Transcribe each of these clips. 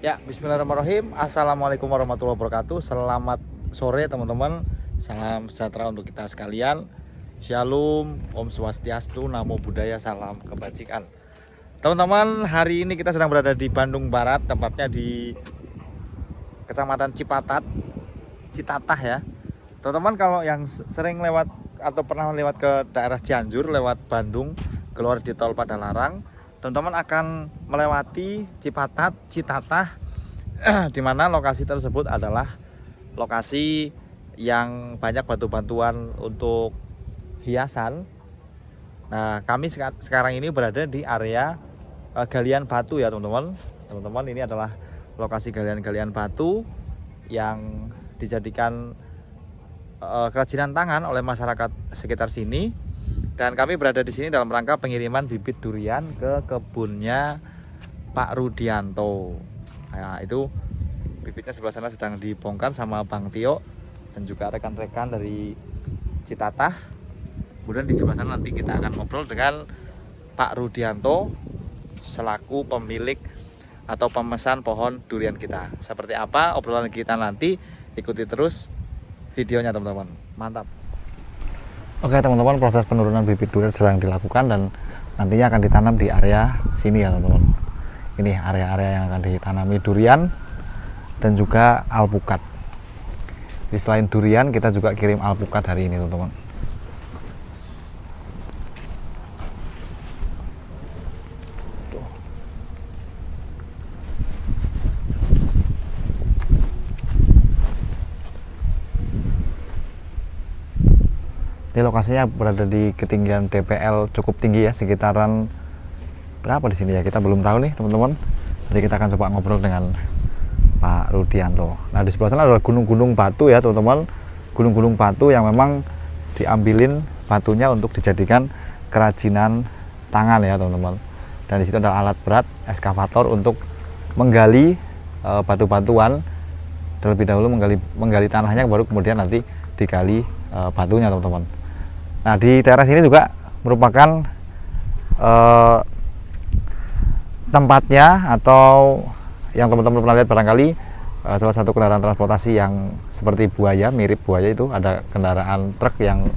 Ya, bismillahirrahmanirrahim. Assalamualaikum warahmatullahi wabarakatuh. Selamat sore teman-teman. Salam sejahtera untuk kita sekalian. Shalom, Om Swastiastu, Namo Buddhaya, salam kebajikan. Teman-teman, hari ini kita sedang berada di Bandung Barat, tepatnya di Kecamatan Citatah ya. Teman-teman, kalau yang sering lewat atau pernah lewat ke daerah Cianjur, lewat Bandung, keluar di tol Padalarang, teman-teman akan melewati Citatah, di mana lokasi tersebut adalah lokasi yang banyak batu-batuan untuk hiasan. Nah, kami sekarang ini berada di area galian batu ya teman-teman. Teman-teman, ini adalah lokasi galian-galian batu yang dijadikan kerajinan tangan oleh masyarakat sekitar sini. Dan kami berada di sini dalam rangka pengiriman bibit durian ke kebunnya Pak Rudianto. Nah, itu bibitnya sebelah sana sedang dibongkar sama Bang Tio dan juga rekan-rekan dari Citatah. Kemudian di sebelah sana nanti kita akan ngobrol dengan Pak Rudianto selaku pemilik atau pemesan pohon durian kita. Seperti apa obrolan kita nanti, ikuti terus videonya teman-teman. Mantap. Oke teman-teman, proses penurunan bibit durian sedang dilakukan dan nantinya akan ditanam di area sini ya teman-teman. Ini area-area yang akan ditanami durian dan juga alpukat. Jadi selain durian kita juga kirim alpukat hari ini teman-teman. Ini lokasinya berada di ketinggian DPL cukup tinggi ya, sekitaran berapa di sini ya, kita belum tahu nih teman-teman. Nanti kita akan coba ngobrol dengan Pak Rudianto. Nah, di sebelah sana adalah gunung-gunung batu ya teman-teman, gunung-gunung batu yang memang diambilin batunya untuk dijadikan kerajinan tangan ya teman-teman. Dan di situ ada alat berat eskavator untuk menggali batu-batuan. Terlebih dahulu menggali tanahnya, baru kemudian nanti digali batunya teman-teman. Nah, di daerah sini juga merupakan tempatnya atau yang teman-teman pernah lihat barangkali salah satu kendaraan transportasi yang seperti buaya, mirip buaya itu, ada kendaraan truk yang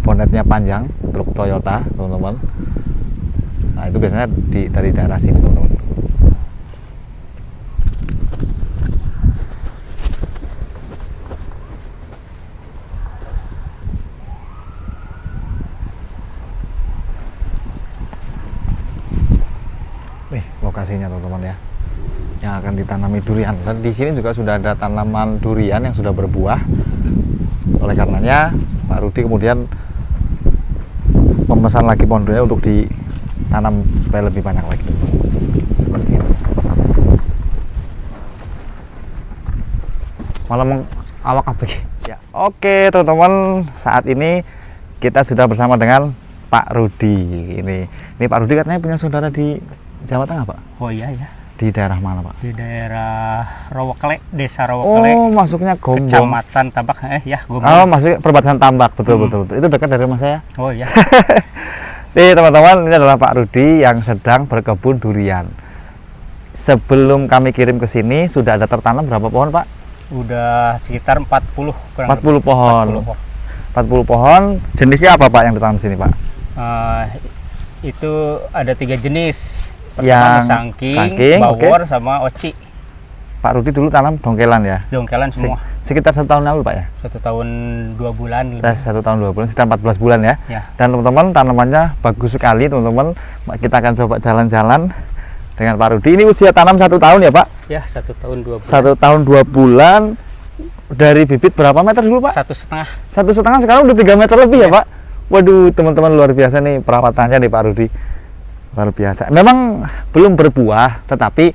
bonetnya panjang, truk Toyota teman-teman. Nah, itu biasanya dari daerah sini teman-teman. Lokasinya teman-teman ya, yang akan ditanami durian. Dan di sini juga sudah ada tanaman durian yang sudah berbuah. Oleh karenanya Pak Rudi kemudian memesan lagi pohon durian untuk ditanam supaya lebih banyak lagi. Seperti itu. Malam awak apa ya? Oke teman-teman, saat ini kita sudah bersama dengan Pak Rudi. Ini Pak Rudi katanya punya saudara di Jawa Tengah, Pak? Oh iya ya. Di daerah mana, Pak? Di daerah Rawakele, Desa Rawakele. Oh, masuknya Gombong. Kecamatan Tambak, Gombong. Oh, masuk perbatasan Tambak, betul. Itu dekat dari rumah saya. Oh iya. Nih, teman-teman, ini adalah Pak Rudi yang sedang berkebun durian. Sebelum kami kirim ke sini, sudah ada tertanam berapa pohon, Pak? Udah sekitar 40 kurang 40 pohon. 40 pohon. Jenisnya apa, Pak, yang ditanam sini, Pak? Itu ada 3 jenis. Yang Sangking, Bawor, sama Oci. Pak Rudi dulu tanam dongkelan ya? Dongkelan semua. Sekitar 1 tahun lalu, Pak ya? 1 tahun 2 bulan. 1 tahun 2 bulan, sekitar 14 bulan ya? Ya. Dan teman-teman, tanamannya bagus sekali teman-teman. Kita akan coba jalan-jalan dengan Pak Rudi. Ini usia tanam 1 tahun ya, Pak? Ya, 1 tahun 2 bulan. 1 tahun 2 bulan. Dari bibit berapa meter dulu, Pak? 1,5. 1,5, sekarang udah 3 meter lebih ya, Pak? Waduh, teman-teman, luar biasa nih perawatannya nih Pak Rudi. Luar biasa. Memang belum berbuah, tetapi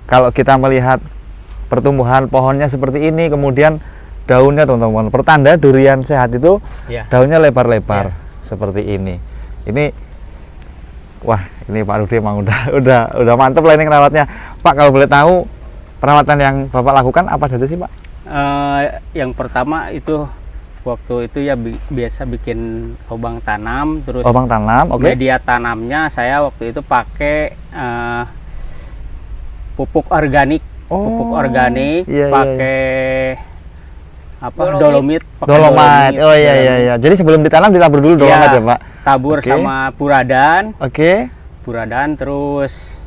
kalau kita melihat pertumbuhan pohonnya seperti ini, kemudian daunnya teman-teman, pertanda durian sehat itu ya, daunnya lebar-lebar seperti ini. Wah, ini Pak Rudi emang udah mantep lah ini perawatnya. Pak, kalau boleh tahu perawatan yang Bapak lakukan apa saja sih, Pak? Yang pertama itu waktu itu ya biasa bikin lubang tanam, terus lubang tanam, oke. Media tanamnya saya waktu itu pakai pupuk organik. Oh, Pupuk organik iya, iya, pakai apa? Dolomit. Pakai Dolomite. Oh iya iya iya. Jadi sebelum ditanam ditabur dulu dolomite Iya, ya, Pak? Tabur Oke. sama puradan. Oke. Puradan terus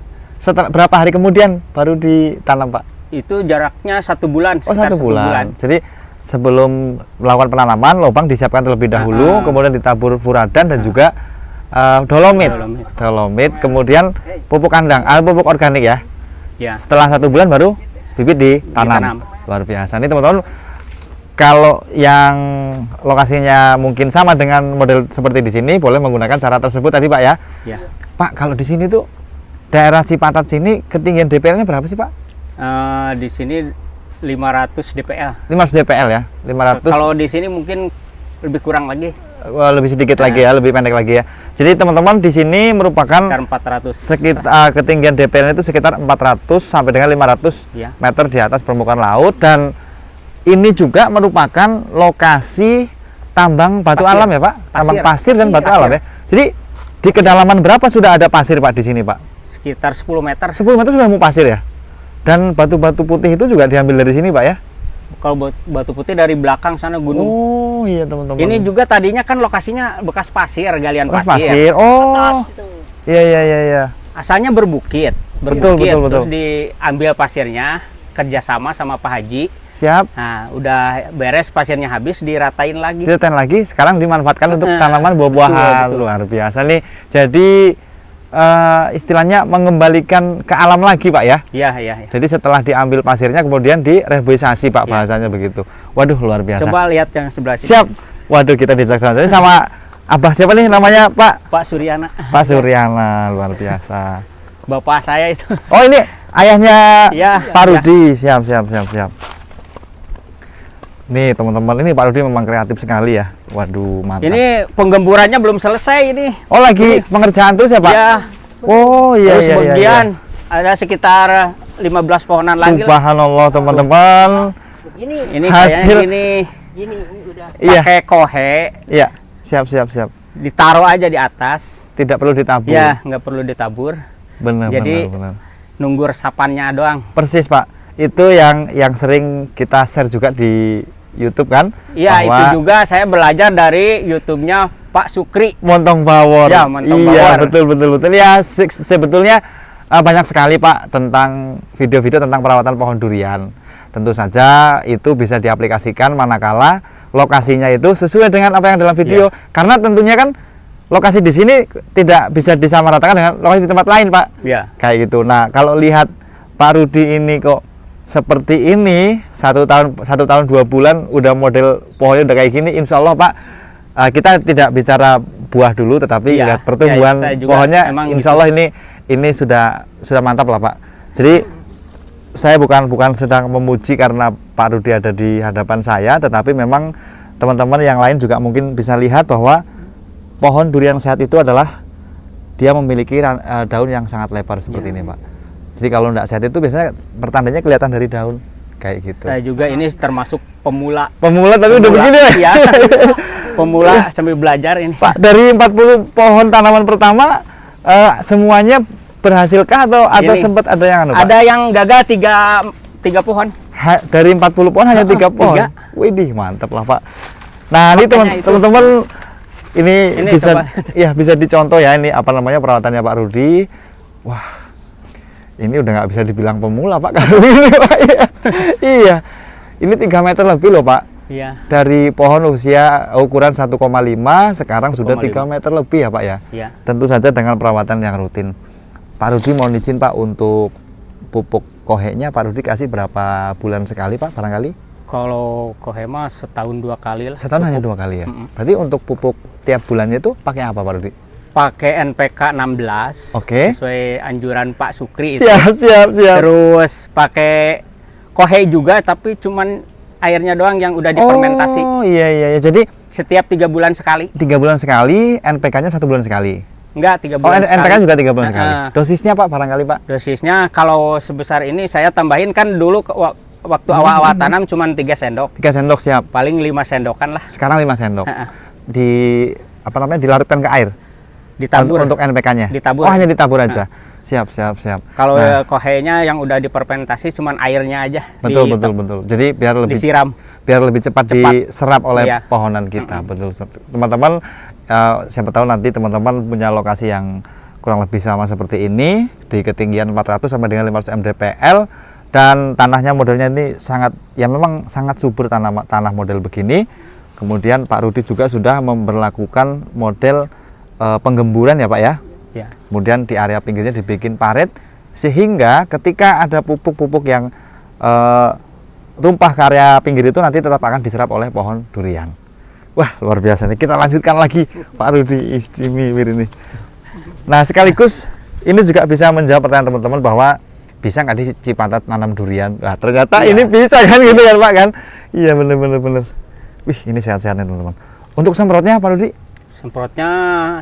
Setelah berapa hari kemudian baru ditanam, Pak? itu jaraknya 1 bulan. Oh, sekitar 1 bulan. Jadi sebelum melakukan penanaman, lubang disiapkan terlebih dahulu, kemudian ditabur furadan dan juga dolomit. Dolomit, kemudian pupuk kandang, pupuk organik ya. Ya. Setelah 1 bulan baru bibit ditanam. Ditanam. Luar biasa. Ini teman-teman, kalau yang lokasinya mungkin sama dengan model seperti di sini, boleh menggunakan cara tersebut tadi, Pak ya. Ya. Pak, kalau di sini tuh daerah Cipatat sini ketinggian DPL-nya berapa sih, Pak? Di sini 500 DPL. 500 DPL ya. 500. Kalau di sini mungkin lebih kurang lagi. Lebih sedikit lagi ya, lebih pendek lagi ya. Jadi teman-teman di sini merupakan Sekitar 400. sekitar ketinggian DPL itu sekitar 400 sampai dengan 500 Ya. meter di atas permukaan laut, dan ini juga merupakan lokasi tambang batu Pasir. alam ya, Pak? Tambang pasir dan batu Pasir. alam ya. Jadi di kedalaman berapa sudah ada pasir, Pak, di sini, Pak? Sekitar 10 meter. 10 meter sudah mau pasir ya. Dan batu-batu putih itu juga diambil dari sini, Pak ya? Kalau batu putih dari belakang sana gunung. Oh iya teman-teman. Ini juga tadinya kan lokasinya bekas pasir, galian bekas pasir. pasir. Oh. Iya iya iya iya. Asalnya berbukit, Betul, betul, betul. terus diambil pasirnya, kerjasama sama Pak Haji. Siap. Nah, udah beres pasirnya habis, diratain lagi. Ditekan lagi, sekarang dimanfaatkan untuk tanaman buah-buahan. Betul, betul. Luar biasa nih. Jadi istilahnya mengembalikan ke alam lagi, Pak ya. Iya, iya, iya. Jadi setelah diambil pasirnya kemudian direboisasi, Pak, Iya. bahasanya begitu. Waduh, luar biasa. Coba lihat yang sebelah sini. Siap. Waduh, kita dijak ini sama Abah siapa nih namanya, Pak? Pak Suryana. Pak Suryana, luar biasa. Bapak saya itu. Oh, ini ayahnya Iya, Pak Rudi. Siap, siap, siap, siap. Nih, teman-teman, ini Pak Rudi memang kreatif sekali ya. Waduh, mantap. Ini penggemburannya belum selesai ini. Oh, lagi pengerjaan terus ya, Pak? Ya. Oh, iya, Terus iya, iya, iya. kemudian ada sekitar 15 pohonan lagi lah. Subhanallah, teman-teman. Ini hasil- kayaknya ini udah Iya. pakai kohe, Iya, siap, siap, siap. ditaruh aja di atas. Tidak perlu ditabur. Ya, nggak perlu ditabur. Benar, Jadi- benar, benar. Nunggu resapannya doang. Persis, Pak. Itu yang sering kita share juga di YouTube kan? Iya, Bahwa itu juga saya belajar dari YouTube-nya Pak Sukri. Montong Bawor. Ya, Montong iya, Bawor. betul, betul, betul. Ya, sebetulnya banyak sekali, Pak, tentang video-video tentang perawatan pohon durian. Tentu saja itu bisa diaplikasikan manakala lokasinya itu sesuai dengan apa yang dalam video. Karena tentunya kan lokasi di sini tidak bisa disamaratakan dengan lokasi di tempat lain, Pak. Ya. Kayak gitu. Nah, kalau lihat Pak Rudi ini kok seperti ini, 1 tahun 2 bulan udah model pohonnya udah kayak gini, insya Allah, Pak, kita tidak bicara buah dulu, tetapi Iya, lihat pertumbuhan saya juga pohonnya, emang insya Allah ini sudah mantap lah, Pak. Jadi saya bukan sedang memuji karena Pak Rudi ada di hadapan saya, tetapi memang teman-teman yang lain juga mungkin bisa lihat bahwa pohon durian sehat itu adalah dia memiliki daun yang sangat lebar seperti ini, Pak. Jadi kalau tidak sehat itu biasanya pertandanya kelihatan dari daun kayak gitu. Saya juga ini termasuk pemula. Pemula tapi udah begini ya? Iya. Pemula sambil belajar ini. Pak, dari 40 pohon tanaman pertama semuanya berhasilkah atau Ini, sempat ada yang anu, Pak? Ada yang gagal tiga pohon. Dari 40 pohon hanya 3 pohon. 3. Widih, mantap lah, Pak. Nah, ini Makanya itu. teman-teman ini bisa coba. ya bisa dicontoh ya, ini apa namanya perawatannya Pak Rudi. Wah. Ini udah nggak bisa dibilang pemula, Pak, kalau ini, Pak. Iya. Ini 3 meter lebih loh, Pak. Iya. Dari pohon usia ukuran 1,5 sekarang sudah 3 meter lebih ya, Pak ya. Iya. Tentu saja dengan perawatan yang rutin. Pak Rudi mohon izin, Pak, untuk pupuk kohenya Pak Rudi kasih berapa bulan sekali, Pak, barangkali? Kalau kohema setahun 2 kali lah. Setahun hanya 2 kali ya. Berarti untuk pupuk tiap bulannya itu pakai apa, Pak Rudi? Pakai NPK 16. Oke. Sesuai anjuran Pak Sukri itu. Siap. Terus pakai kohe juga, tapi cuman airnya doang yang udah difermentasi. Oh iya. Jadi Setiap 3 bulan sekali. 3 bulan sekali, NPK-nya 1 bulan sekali. Enggak, 3 Oh, bulan sekali. NPK juga 3 bulan sekali. Heeh. Dosisnya, Pak, barangkali, Pak? Dosisnya kalau sebesar ini saya tambahin, kan dulu waktu awal-awal tanam cuman 3 sendok. 3 sendok siap. Paling 5 sendokan lah. Sekarang 5 sendok. Heeh. Dilarutkan ke air. Ditabur. Untuk NPK-nya. Ditabur. Oh, hanya ditabur aja. Siap. Kalau Nah. kohenya yang udah difermentasi cuman airnya aja. Betul. Jadi biar lebih Disiram. cepat diserap oleh Iya. pohonan kita. Betul. Teman-teman, siapa tahu nanti teman-teman punya lokasi yang kurang lebih sama seperti ini di ketinggian 400 sampai dengan 500 mdpl dan tanahnya modelnya ini memang sangat subur tanah model begini. Kemudian Pak Rudi juga sudah memberlakukan model penggemburan ya Pak ya. Ya. Kemudian di area pinggirnya dibikin parit sehingga ketika ada pupuk-pupuk yang tumpah ke area pinggir itu nanti tetap akan diserap oleh pohon durian. Wah, luar biasa nih. Kita lanjutkan lagi Pak Rudi istimewa ini. Nah, sekaligus ini juga bisa menjawab pertanyaan teman-teman bahwa bisa nggak di Cipatat nanam durian? Nah, ternyata ini bisa kan gitu kan Pak kan? Iya bener. Wih, ini sehat-sehat nih teman-teman. Untuk semprotnya Pak Rudi? Semprotnya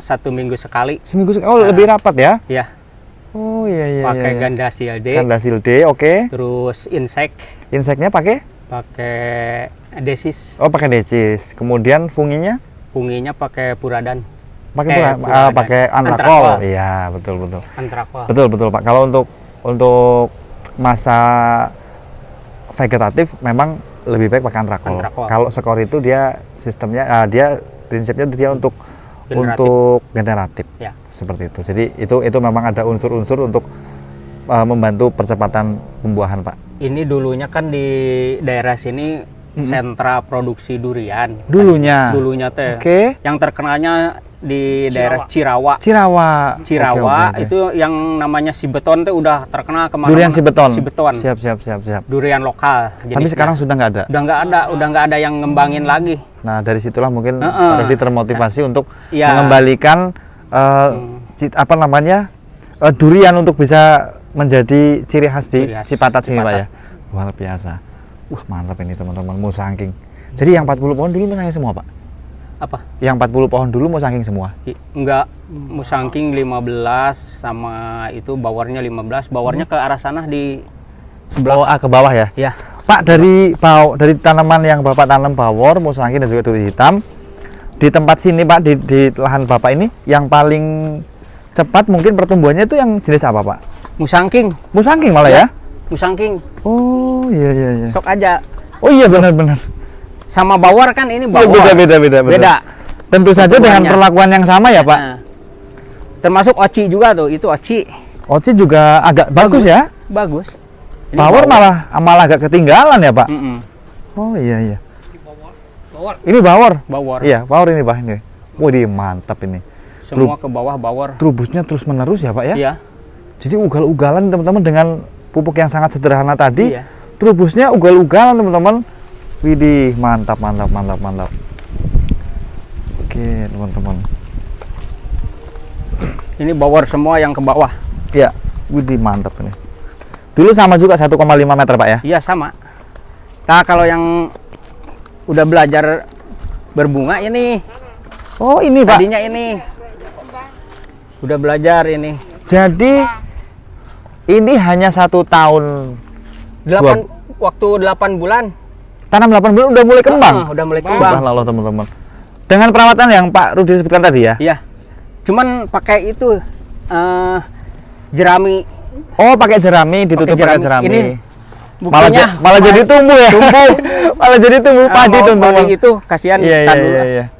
1 minggu sekali. Seminggu sekali. Oh, lebih rapat ya? Ya. Oh iya. Pakai Gandasil D. Gandasil D, oke. Terus insek. Inseknya pakai? Pakai desis. Oh, pakai decis. Kemudian funginya? Funginya pakai puradan. Pakai Puradan. pakai antrakol. Iya, betul. Antrakol. Betul Pak. Kalau untuk masa vegetatif memang lebih baik pakai antrakol. Kalau skor itu dia sistemnya dia prinsipnya dia untuk generatif. Ya. Seperti itu. Jadi itu memang ada unsur-unsur untuk membantu percepatan pembuahan, Pak. Ini dulunya kan di daerah sini sentra produksi durian. Dulunya teh. Oke. Yang terkenalnya di daerah Cirawa. Cirawa. Oke. Itu yang namanya Sibeton tuh udah terkenal kemana-mana. Durian Sibeton. Siap. Durian lokal. Tapi sekarang sudah nggak ada. Udah nggak ada yang ngembangin lagi. Nah, dari situlah mungkin Pak Rudi termotivasi untuk Ya. mengembalikan durian untuk bisa menjadi ciri khas di Cipatat sini, Pak ya. Luar biasa. Mantap ini teman-teman, musangking. Jadi yang 40 pohon dulu musangking semua, Pak? Apa? Yang 40 pohon dulu musangking semua? Enggak, musangking 15 sama itu bawarnya 15. Bawarnya ke arah sana di sebelah ke bawah ya? Ya. Pak, dari tanaman yang Bapak tanam bawor, musangking dan juga duri hitam, di tempat sini Pak, di lahan Bapak ini yang paling cepat mungkin pertumbuhannya itu yang jenis apa, Pak? Musangking malah ya? Musangking. Oh iya. Sok aja. Oh iya benar. Sama bawor kan ini bawor. Beda. Tentu saja dengan perlakuan yang sama ya, Pak. Nah, termasuk oci juga tuh, itu oci. Oci juga agak bagus ya? Bagus. Ini bawor malah agak ketinggalan ya, Pak? Oh iya. Bawor. Ini bawor. Iya, bawor ini, Pak ini. Wih, mantap ini. Semua ke bawah bawor. Trubusnya terus menerus ya, Pak ya? Iya. Jadi ugal-ugalan teman-teman dengan pupuk yang sangat sederhana tadi. Iya. Trubusnya ugal-ugalan teman-teman. Widih, mantap. Oke, teman-teman. Ini bawor semua yang ke bawah. Iya, widih mantap ini. Dulu sama juga 1,5 meter, Pak ya? Iya, sama. Nah, kalau yang udah belajar berbunga ini. Oh, ini, Pak. Tadinya ini. Udah belajar ini. Jadi ini hanya 1 tahun. Waktu 8 bulan. Tanam 8 bulan udah mulai kembang. Udah mulai kembang. Subhanallah, teman-teman. Dengan perawatan yang Pak Rudi sebutkan tadi ya? Iya. Cuman pakai itu jerami. Oh, pakai jerami, ditutup pakai jerami. Ini malah jadi tumbuh ya? Malah jadi tumbuh padi, teman-teman. Itu kasihan. Iya.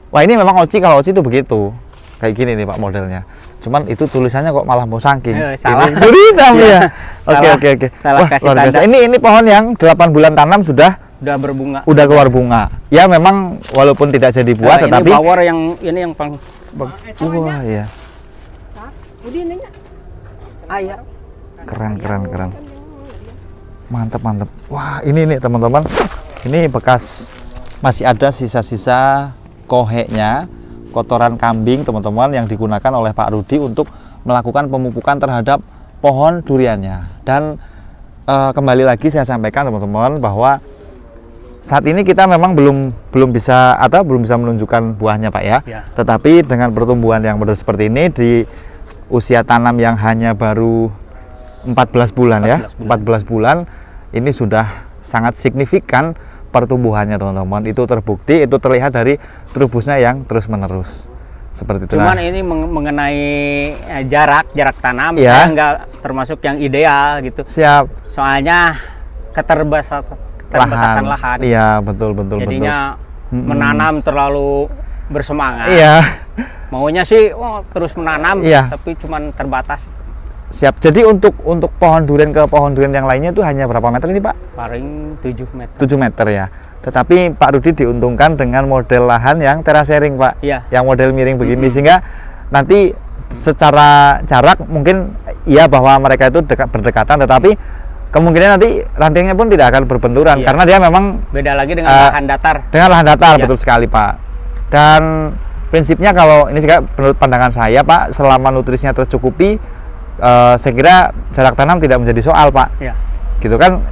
Wah, ini memang oci, kalau oci itu begitu. Kayak gini nih Pak modelnya. Cuman itu tulisannya kok malah musangking. Salah. Duri hitam ya. Oke. Salah. Wah, luar biasa. Ini pohon yang 8 bulan tanam sudah berbunga. Udah keluar bunga. Ya memang walaupun tidak jadi buah tetapi ini bawor yang paling wah iya. Ayah. Keren. Mantap. Wah, ini nih teman-teman. Ini bekas masih ada sisa-sisa koheknya, kotoran kambing teman-teman yang digunakan oleh Pak Rudi untuk melakukan pemupukan terhadap pohon duriannya. Dan kembali lagi saya sampaikan teman-teman bahwa saat ini kita memang belum bisa menunjukkan buahnya, Pak ya. Tetapi dengan pertumbuhan yang benar seperti ini di usia tanam yang hanya baru 14 bulan ya. 14 bulan ini sudah sangat signifikan pertumbuhannya, teman-teman. Itu terbukti, itu terlihat dari trubusnya yang terus-menerus. Seperti itu. Cuman ini mengenai jarak tanam, Iya. saya nggak termasuk yang ideal gitu. Siap. Soalnya keterbatasan lahan. Iya, betul. Jadinya menanam terlalu bersemangat. Iya. Maunya sih terus menanam, Iya. tapi cuman terbatas. Siap. Jadi untuk pohon durian ke pohon durian yang lainnya itu hanya berapa meter ini, Pak? Paling 7 meter. 7 meter ya. Tetapi Pak Rudi diuntungkan dengan model lahan yang terasering, Pak. Iya. Yang model miring begini, sehingga nanti secara jarak mungkin iya bahwa mereka itu berdekatan, tetapi kemungkinan nanti rantingnya pun tidak akan berbenturan. Iya. Karena dia memang Beda lagi dengan lahan datar. dengan lahan datar. Iya. Betul sekali, Pak. Dan prinsipnya kalau ini juga menurut pandangan saya, Pak, selama nutrisinya tercukupi, saya kira jarak tanam tidak menjadi soal, Pak. Ya. Gitu kan.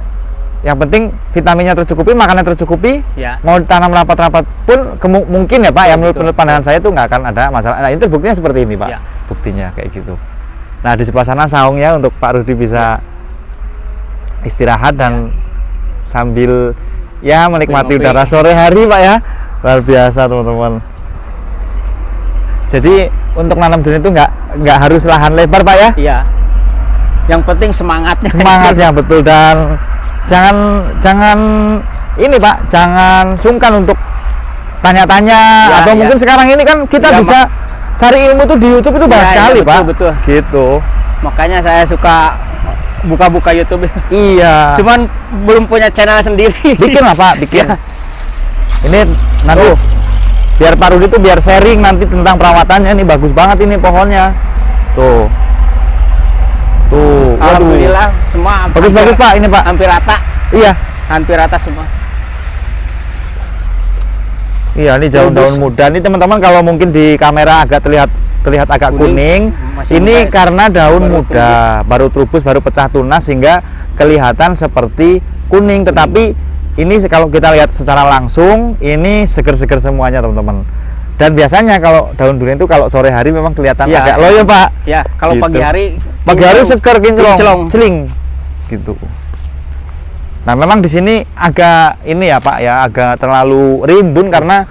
Yang penting vitaminnya tercukupi, makanan tercukupi, Ya. mau tanam rapat-rapat pun mungkin ya, Pak, ya, menurut Betul. pandangan saya itu nggak akan ada masalah. Nah, ini buktinya seperti ini, Pak. Ya. Buktinya kayak gitu. Nah, di sebelah sana saungnya untuk Pak Rudi bisa istirahat dan sambil ya menikmati Ngopi. udara sore hari, Pak, ya. Luar biasa, teman-teman. Jadi untuk nanam durian itu nggak harus lahan lebar, Pak, ya. Iya. Yang penting semangatnya. Semangatnya betul, dan jangan ini, Pak, jangan sungkan untuk tanya-tanya, Ya, atau ya. mungkin sekarang ini kan kita Ya, bisa cari ilmu tuh di YouTube itu banyak Ya, sekali, ya, Pak. betul. Gitu. Makanya saya suka buka-buka YouTube. Iya. Cuman belum punya channel sendiri. Bikin lah, Pak, bikin. Ini nanti biar Pak Rudi tuh biar sharing nanti tentang perawatannya. Ini bagus banget ini pohonnya. Tuh. Waduh. Alhamdulillah semua Bagus-bagus, Pak, ini, Pak. hampir rata. Iya. Hampir rata semua. Iya, ini daun-daun muda. Ini teman-teman kalau mungkin di kamera agak terlihat agak kuning. Masih Ini muda. karena daun Baru muda, baru trubus, baru pecah tunas sehingga kelihatan seperti kuning. Tetapi ini kalau kita lihat secara langsung, ini seger-seger semuanya, teman-teman. Dan biasanya kalau daun durian itu kalau sore hari memang kelihatan Ya, agak loyo, Pak. Ya, kalau Gitu. pagi hari Seger, kinclong, kinclong. celing. Gitu. Nah, memang di sini agak ini ya, Pak, ya, agak terlalu rimbun karena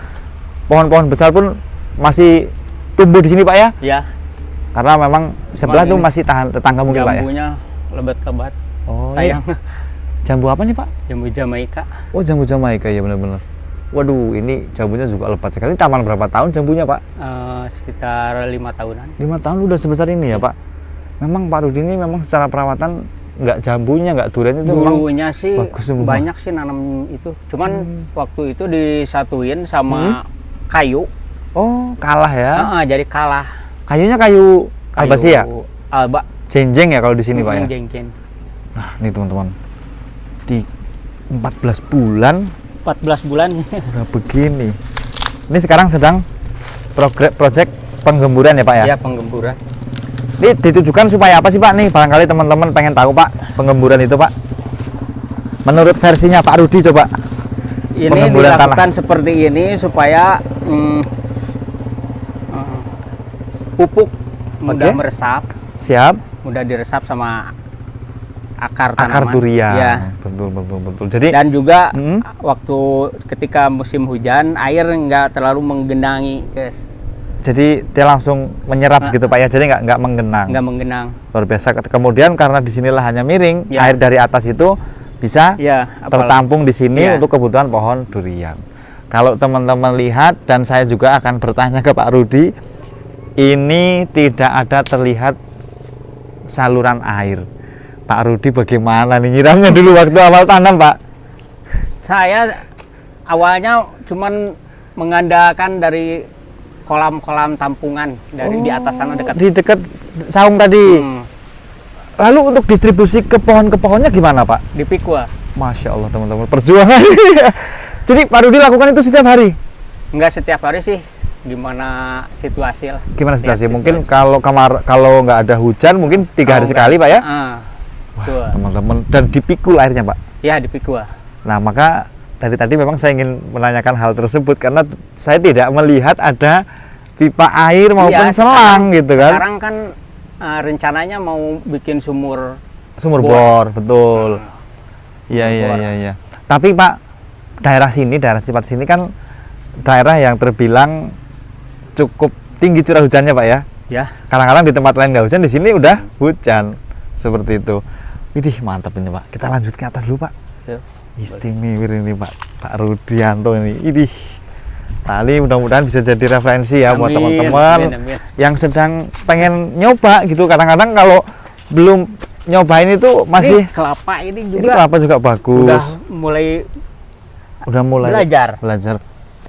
pohon-pohon besar pun masih tumbuh di sini, Pak, ya. Ya, Karena memang sebelah tuh ini masih tahan tetangga mungkin, Pak, ya. jambunya lebat-lebat. Oh, Sayang. ini jambu apa nih, Pak? Jambu Jamaika. Oh, jambu Jamaika, ya, benar-benar. Waduh, ini jambunya juga lebat sekali. Taman berapa tahun jambunya, Pak? Sekitar 5 tahunan. 5 tahun udah sebesar ini ya, Pak. Memang Pak Rudi ini memang secara perawatan nggak jambunya, nggak durian itu memang Dulunya sih bagus semua. banyak sih nanam itu. Cuman waktu itu disatuin sama kayu. Oh, kalah ya. Jadi kalah. Kayunya kayu albasi ya? Alba. Jenjeng ya kalau di sini, Pak, ya. Jengken. Nah, ini teman-teman. Di 14 bulan 14 bulan. udah begini. Ini sekarang sedang project penggemburan ya, Pak, ya? Ya, penggemburan. Ini ditujukan supaya apa sih, Pak? Nih, barangkali teman-teman pengen tahu, Pak, penggemburan itu, Pak. Menurut versinya Pak Rudi, coba. Ini Penggemburan dilakukan tanah. seperti ini supaya pupuk mudah Oke. meresap, Siap. mudah diresap sama akar Akar tanaman. durian. Ya. Betul. Jadi Dan juga Hmm. waktu ketika musim hujan air nggak terlalu menggenangi, guys. jadi dia langsung menyerap gitu, Pak, ya. Jadi nggak menggenang. Nggak menggenang. Luar biasa. Kemudian karena di sini lahannya miring, Ya. air dari atas itu bisa Ya, tertampung di sini Ya. untuk kebutuhan pohon durian. Kalau teman-teman lihat, dan saya juga akan bertanya ke Pak Rudi, ini tidak ada terlihat saluran air. Pak Rudi bagaimana nih nyiramnya dulu waktu awal tanam, Pak? Saya awalnya cuman mengandalkan dari kolam-kolam tampungan dari di atas sana dekat. Di dekat saung tadi. Hmm, Lalu untuk distribusi ke pohonnya gimana, Pak? di Pikua. Masya Allah, teman-teman, perjuangan. Jadi Pak Rudi lakukan itu setiap hari? Enggak setiap hari sih, gimana situasi lah. Gimana situasi? Lihat Mungkin situasi. kalau nggak ada hujan, mungkin 3 hari Kalau sekali, Pak, enggak- ya? Betul. Teman-teman, dan dipikul airnya, Pak. Ya, di Pikua. Nah, maka dari tadi memang saya ingin menanyakan hal tersebut karena saya tidak melihat ada pipa air maupun Iya, selang gitu kan. Sekarang kan rencananya mau bikin sumur. Sumur bor. bor, betul. Iya, Bor. iya. Tapi, Pak, daerah Cipat sini kan daerah yang terbilang cukup tinggi curah hujannya Pak ya. Ya. Kadang-kadang di tempat lain nggak hujan, di sini udah hujan. Seperti itu. Widih, mantap ini Pak. Kita lanjut ke atas dulu Pak. Yuk. Istimewa ini Pak Rudianto ini. Idih. Tali mudah-mudahan bisa jadi referensi ya buat Amin, teman-teman amin, amin. yang sedang pengen nyoba gitu. Kadang-kadang kalau belum nyobain itu masih Ini kelapa ini ini juga kelapa juga bagus. udah mulai Belajar. belajar.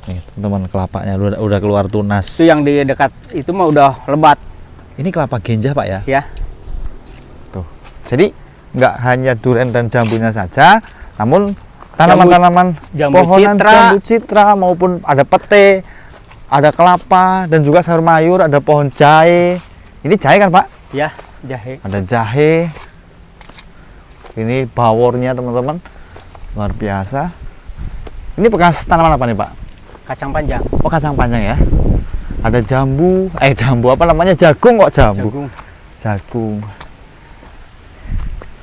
Nih, teman-teman kelapanya udah keluar tunas. Itu yang di dekat itu mah udah lebat Ini kelapa genjah Pak ya. ya. Tuh. Jadi nggak hanya durian dan jambunya saja, namun tanaman-tanaman jambu pohonan citra. jambu citra maupun ada pete, ada kelapa dan juga sayur mayur, ada pohon jahe. Ini jahe kan Pak? Ya, jahe. Ada jahe. Ini bawornya teman-teman, luar biasa. Ini bekas tanaman apa nih Pak? Kacang panjang. Oh, kacang panjang ya. Ada jambu, jambu apa namanya? Jagung kok jambu? Jagung. Jagung.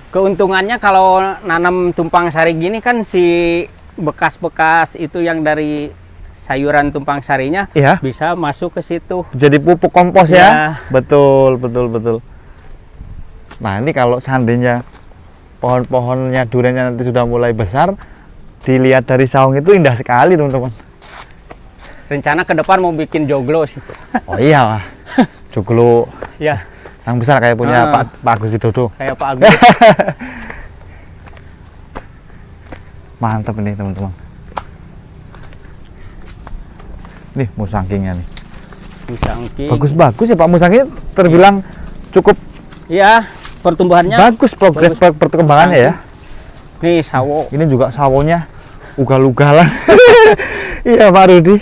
Keuntungannya kalau nanam tumpang sari gini kan si bekas-bekas itu yang dari sayuran tumpang sarinya Iya. bisa masuk ke situ. Jadi pupuk kompos Ya. ya? Betul, betul, betul. Nah, ini kalau seandainya pohon-pohonnya duriannya nanti sudah mulai besar, dilihat dari saung itu indah sekali teman-teman. Rencana ke depan mau bikin joglo sih. Oh iya lah, joglo Ya, yang besar kayak punya Ah. Pak Agus Widodo. kayak Pak Agus. Mantap ini teman-teman. Nih musangkingnya nih. Musangking. Bagus-bagus ya Pak, musangking terbilang cukup Ya, pertumbuhannya. bagus progres perkembangannya ya. Nih sawo. Ini juga sawonya ugal-ugalan. Iya Pak Rudi.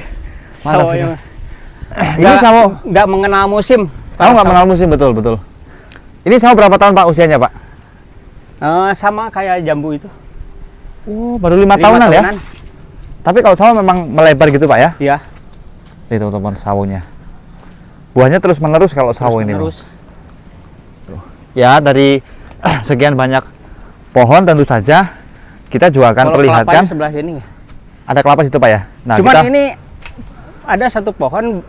Mantap Sawo sih. yang Ini sawo nggak mengenal musim. tahu nggak mengenal musim, betul betul. Ini sawo berapa tahun Pak usianya Pak? Sama kayak jambu itu. Oh, baru 5 5 tahunan ya. Tapi kalau sawo memang melebar gitu Pak ya. Iya. Nih teman-teman sawonya. Buahnya terus menerus kalau sawo ini. Bang. Terus. Ya dari sekian banyak pohon tentu saja kita juga akan Kalau perlihatkan kelapanya sebelah sini. ada kelapa situ Pak ya. Nah, Cuman kita ini ada satu pohon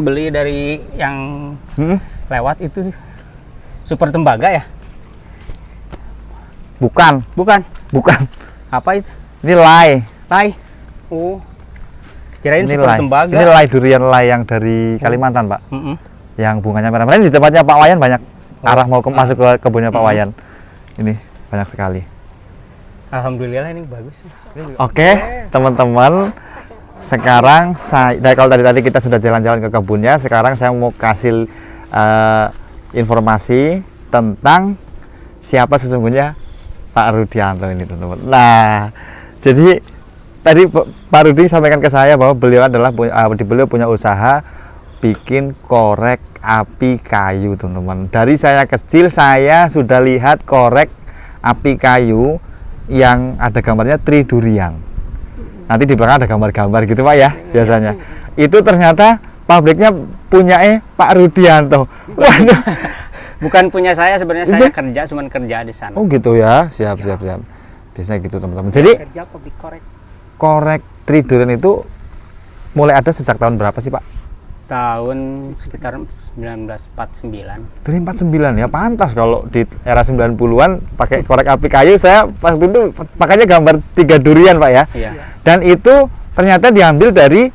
beli dari yang Hmm, lewat itu super tembaga ya? bukan, Bukan. bukan. Apa itu? Ini lay. Tai. Oh. Kirain Ini super lay. tembaga. Ini lay durian lay yang dari Kalimantan Pak. Mm-mm. Yang bunganya merah-merah. Ini di tempatnya Pak Wayan banyak. Arah mau masuk ke kebunnya Pak Wayan. Ini banyak sekali. Alhamdulillah ini bagus. Oke, teman-teman. Sekarang kalau tadi kita sudah jalan-jalan ke kebunnya, sekarang saya mau kasih informasi tentang siapa sesungguhnya Pak Rudianto ini, teman-teman. Nah, jadi tadi Pak Rudi sampaikan ke saya bahwa beliau punya usaha bikin korek api kayu, teman-teman. Dari saya kecil saya sudah lihat korek api kayu yang ada gambarnya Tri Durian. Nanti di belakang ada gambar-gambar gitu Pak ya, biasanya. Itu ternyata pabriknya punya Pak Rudianto. Waduh. Bukan punya saya sebenarnya, saya kerja, cuman kerja di sana. Oh gitu ya, siap. Biasanya gitu teman-teman. Jadi Kerja pabrik korek. korek Tri Durian itu mulai ada sejak tahun berapa sih Pak? Tahun sekitar 1949. Dari 49 ya, pantas kalau di era 90-an pakai korek api kayu. Saya waktu itu pakainya gambar 3 durian Pak ya. Iya. Dan itu ternyata diambil dari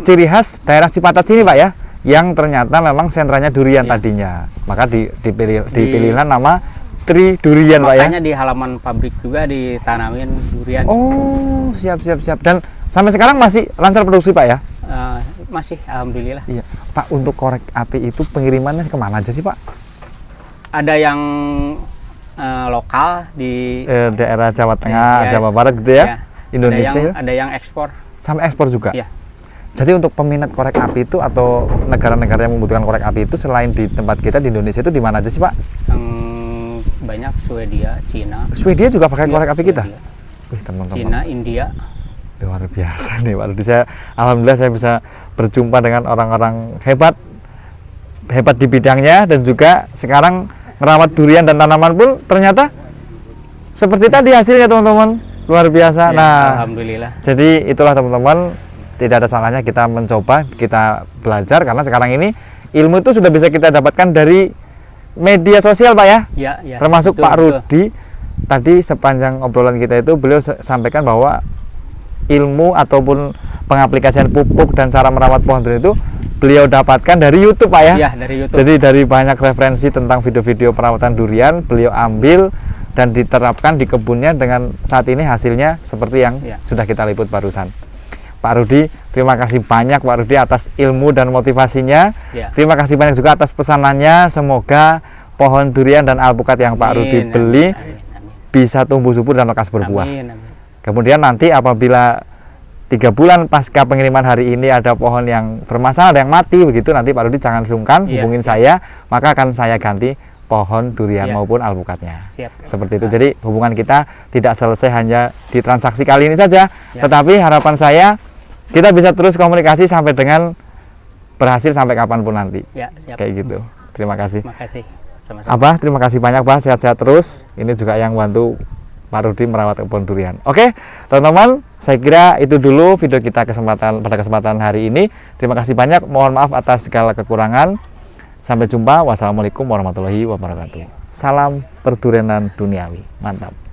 ciri khas daerah Cipatat sini Pak ya, yang ternyata memang sentranya durian tadinya. Maka dipilihlah nama Tri Durian Pak ya. Makanya di halaman pabrik juga ditanamin durian. Oh, siap. Dan sampai sekarang masih lancar produksi Pak ya? Masih, alhamdulillah. Iya. Pak, untuk korek api itu pengirimannya kemana aja sih Pak? Ada yang lokal di Daerah Jawa Tengah, Iya. Jawa Barat gitu ya? Iya. Indonesia. Ada yang ekspor. Sampai ekspor juga? Iya. Jadi untuk peminat korek api itu atau negara-negara yang membutuhkan korek api itu selain di tempat kita di Indonesia itu di mana aja sih Pak? Yang banyak Swedia, Cina. Swedia juga pakai Iya, korek api kita? Swedia. Wih teman-teman, Cina, India. luar biasa nih Pak Rudi. Alhamdulillah saya bisa berjumpa dengan orang-orang hebat di bidangnya, dan juga sekarang merawat durian dan tanaman pun ternyata seperti tadi hasilnya teman-teman, luar biasa. Ya, Nah, alhamdulillah. jadi itulah teman-teman tidak ada salahnya kita mencoba, kita belajar, karena sekarang ini ilmu itu sudah bisa kita dapatkan dari media sosial, Pak ya. Ya, Termasuk betul, Pak betul. Rudi tadi sepanjang obrolan kita itu beliau sampaikan bahwa ilmu ataupun pengaplikasian pupuk dan cara merawat pohon durian itu beliau dapatkan dari YouTube, Pak ya. Ya, dari YouTube. Jadi dari banyak referensi tentang video-video perawatan durian beliau ambil dan diterapkan di kebunnya, dengan saat ini hasilnya seperti yang sudah kita liput barusan. Pak Rudi, terima kasih banyak Pak Rudi atas ilmu dan motivasinya. Terima kasih banyak juga atas pesanannya. Semoga pohon durian dan alpukat yang Pak Rudi beli bisa tumbuh subur dan lekas berbuah. Kemudian nanti apabila 3 bulan pasca pengiriman hari ini ada pohon yang bermasalah, ada yang mati begitu, nanti Pak Rudi jangan sungkan, hubungin saya, maka akan saya ganti pohon durian maupun alpukatnya. Seperti itu. Jadi hubungan kita tidak selesai hanya di transaksi kali ini saja, tetapi harapan saya kita bisa terus komunikasi sampai dengan berhasil sampai kapanpun nanti. Kayak gitu. Terima kasih. Terima kasih. Sama-sama. Abah, terima kasih banyak, Pak. Sehat-sehat terus. Ini juga yang bantu Pak Rudi merawat kebun durian. Oke, teman-teman, saya kira itu dulu video kita pada kesempatan hari ini. Terima kasih banyak. Mohon maaf atas segala kekurangan. Sampai jumpa. Wassalamualaikum warahmatullahi wabarakatuh. Salam perdurianan duniawi. Mantap.